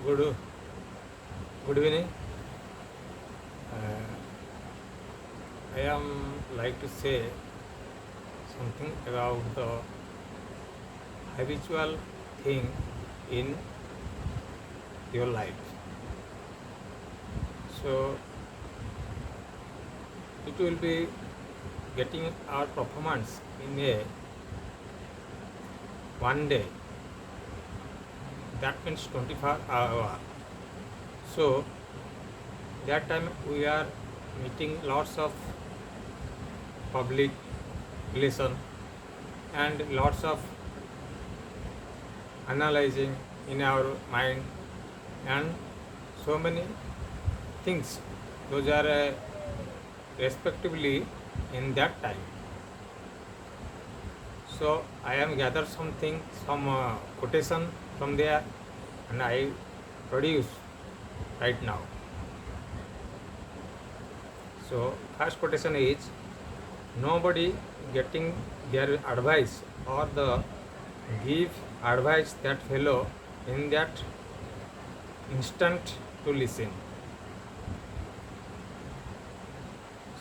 Good, good evening. Uh, I am like to say something about the habitual thing in your life. So it will be getting our performance in a one day. That means 24 hour. So that time we are meeting lots of public relation and lots of analyzing in our mind and so many things. Those are respectively in that time. So I am gathered something, some quotation from there, and I produce right now. So first quotation is nobody getting their advice or the give advice that fellow in that instant to listen.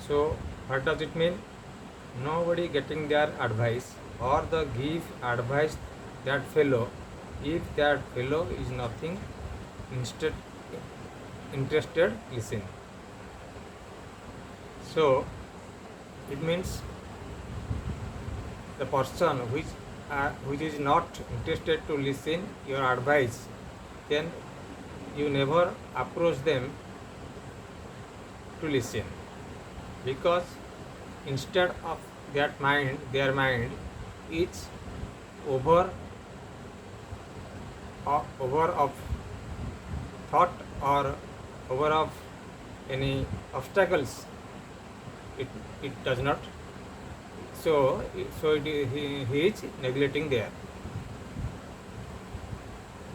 So what does it mean? Nobody getting their advice or the give advice that fellow if that fellow is nothing instead interested listen. So it means the person which is not interested to listen your advice, then you never approach them to listen, because instead of that mind, their mind is over over of thought or over of any obstacles. It does not. So he is neglecting there.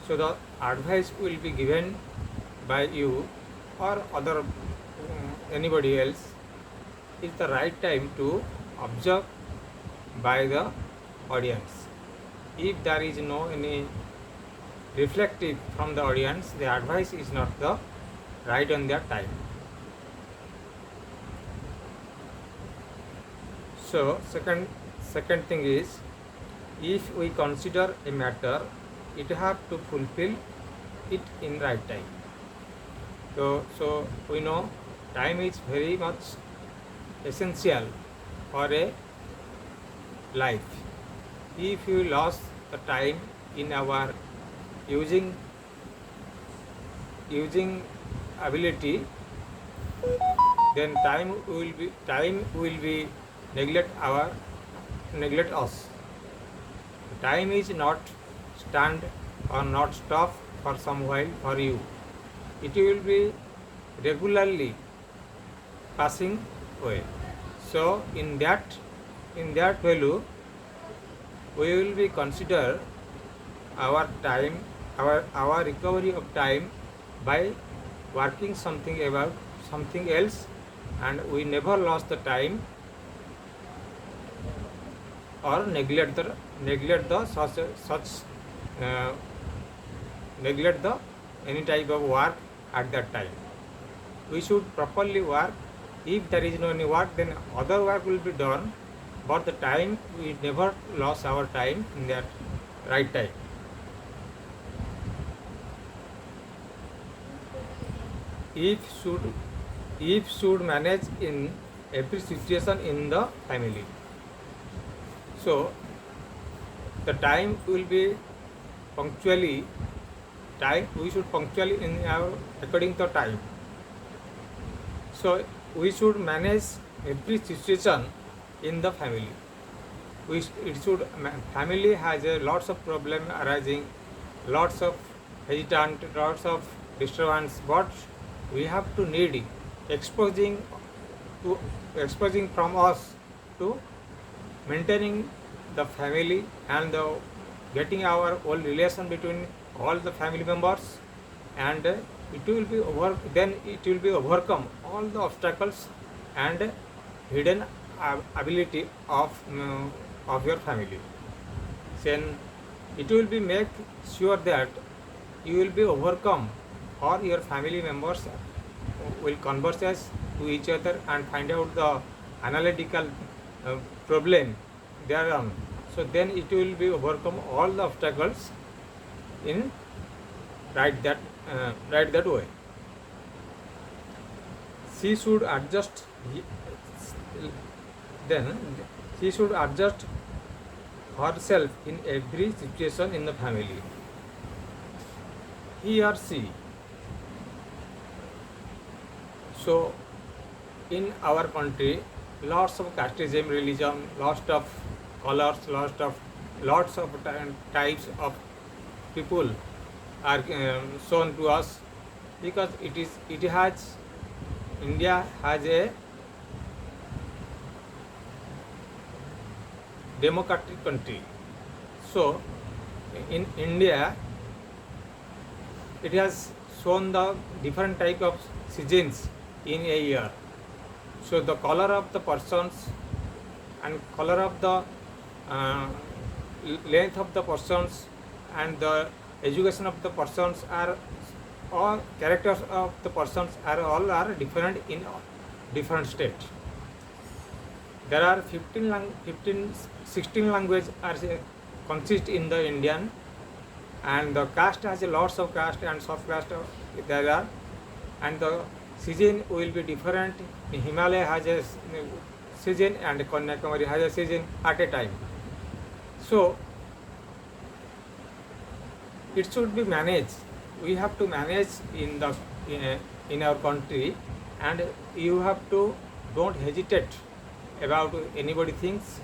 So the advice will be given by you or other anybody else is the right time to observe by the audience. If there is no any reflective from the audience, the advice is not the right on that time. So second thing is, if we consider a matter, it have to fulfill it in right time. So we know time is very much essential for a life. If you lost the time in our using ability, then time will be neglect us. Time is not stand or not stop for some while for you. It will be regularly passing away. So in that value, we will be consider our time, our recovery of time by working something about something else, and we never lost the time or neglect the neglect the any type of work at that time. We should properly work. If there is no any work, then other work will be done, but the time we never lost our time in that right time. If should manage in every situation in the family. So the time will be punctually time. We should punctually in our according to time. So we should manage every situation in the family. Family has a lots of problem arising, lots of hesitant, lots of disturbance, but we have to need exposing from us to maintaining the family and the getting our whole relation between all the family members, and it will be overcome all the obstacles and hidden ability of your family. Then it will be make sure that you will be overcome or your family members will converse to each other and find out the analytical problem thereon. So then it will be overcome all the obstacles in right that way. She should adjust. Then she should adjust herself in every situation in the family. He or she. So in our country, lots of casteism, religion, lots of colors, lots of types of people are shown to us, because India has a democratic country. So in India, it has shown the different type of seasons in a year. So the color of the persons and color of the length of the persons and the education of the persons are all characters of the persons are different in different states. There are 16 languages are consist in the Indian, and the caste has a lots of caste and sub caste there are, and the season will be different. Himalaya has a season and Kanyakumari has a season at a time. So it should be managed. We have to manage in our country, and you have to don't hesitate about anybody things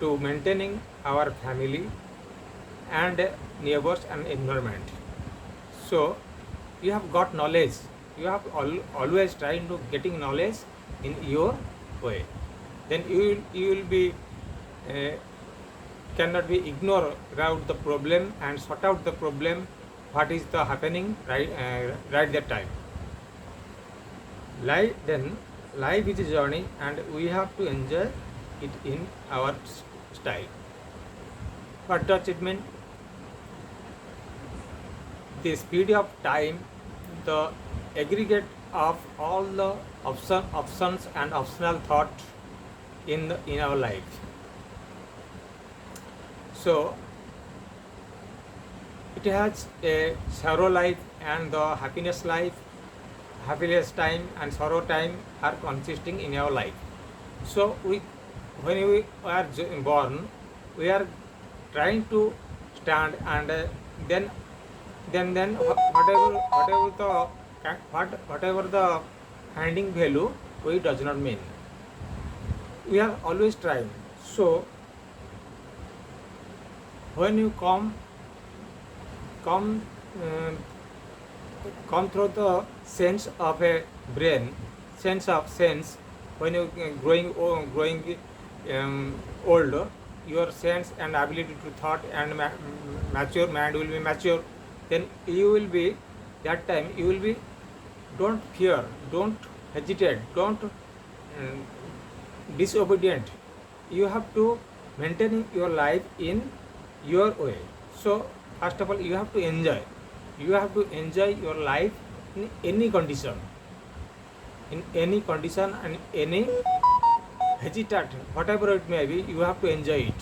to maintaining our family and neighbors and environment. So you have got knowledge. You have always trying to getting knowledge in your way. Then you will be cannot be ignore about the problem and sort out the problem what is the happening right that time. Life is a journey, and we have to enjoy it in our style. What does it mean? The speed of time, the aggregate of all the options and optional thought in our life. So it has a sorrow life and the happiness life. Happiness time and sorrow time are consisting in our life. So when we are born, we are trying to stand, and then whatever the finding value we does not mean. We are always trying. So when you come through the sense of a brain, sense when you growing old, your sense and ability to thought and mature mind will be mature. Then you will be that time you will be don't fear, don't hesitate, don't disobedient. You have to maintain your life in your way. So first of all, you have to enjoy. You have to enjoy your life in any condition, and any hesitate, whatever it may be. You have to enjoy it.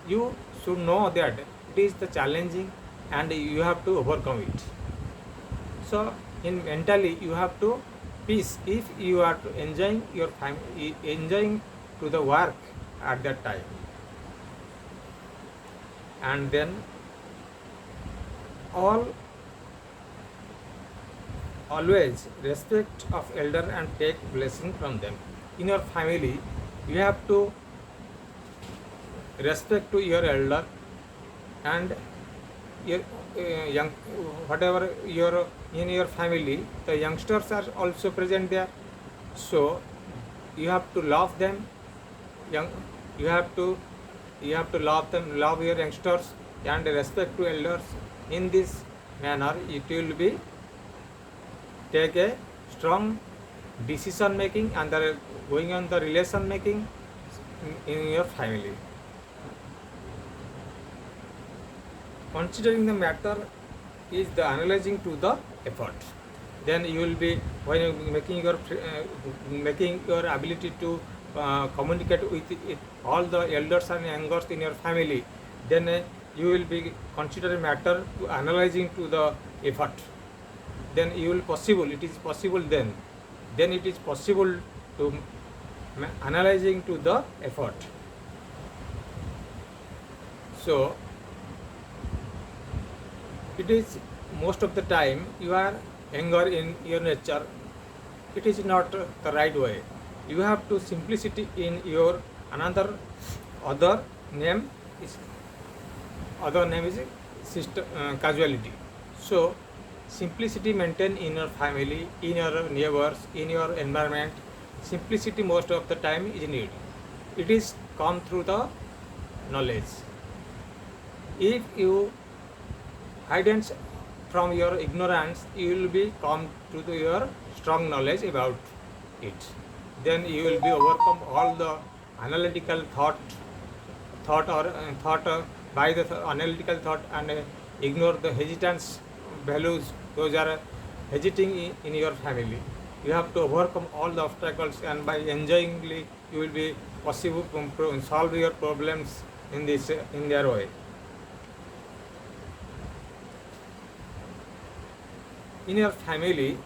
You should know that it is the challenging, and you have to overcome it. So in mentally you have to peace if you are to enjoying your time, enjoying to the work at that time. And then always respect of elder and take blessing from them. In your family, you have to respect to your elder, and your young whatever your in your family, the youngsters are also present there. So you have to love them. You have to love them, love your youngsters, and respect to elders. In this manner, it will be take a strong decision making and going on the relation making in your family. Considering the matter is the analyzing to the effort. Then you will be, when you making your ability to communicate with all the elders and youngers in your family, then you will be consider matter to analyzing to the effort. Then you will possible, it is possible, then it is possible to analyzing to the effort. So it is most of the time you are anger in your nature, it is not the right way. You have to simplicity in your other name is system, casualty. So simplicity maintain in your family, in your neighbors, in your environment. Simplicity most of the time is needed. It is come through the knowledge. If you hide from your ignorance, you will be come to your strong knowledge about it. Then you will be overcome all the analytical thought by the analytical thought, and ignore the hesitance values. Those are hesitating in your family. You have to overcome all the obstacles, and by enjoyingly you will be possible to solve your problems in their way. In your family,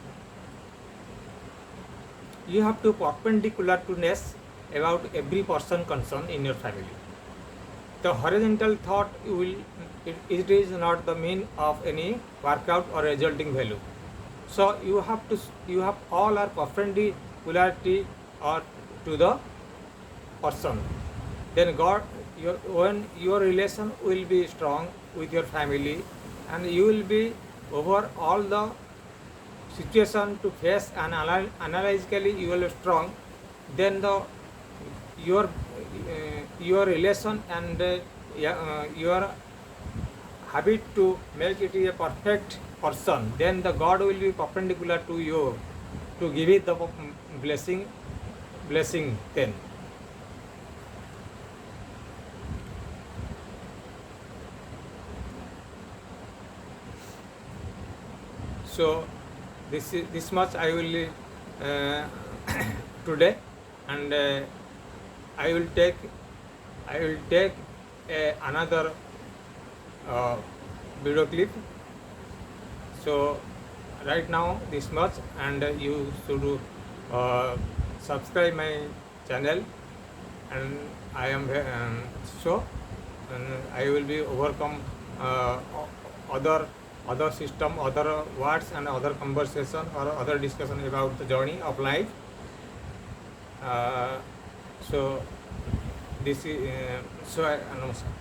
you have to perpendicular to ness about every person concerned in your family. The horizontal thought it is not the mean of any workout or resulting value. So you have all our perpendicularity or to the person. Then when your relation will be strong with your family, and you will be over all the situation to face and analytically you will be strong, then your relation and your habit to make it a perfect person, then the God will be perpendicular to you to give it the blessing then. So this much I will today, and I will take another video clip. So right now this much, and you should subscribe my channel, and I am so and I will be overcome other system, other words, and other conversation or other discussion about the journey of life. So this is namaskar.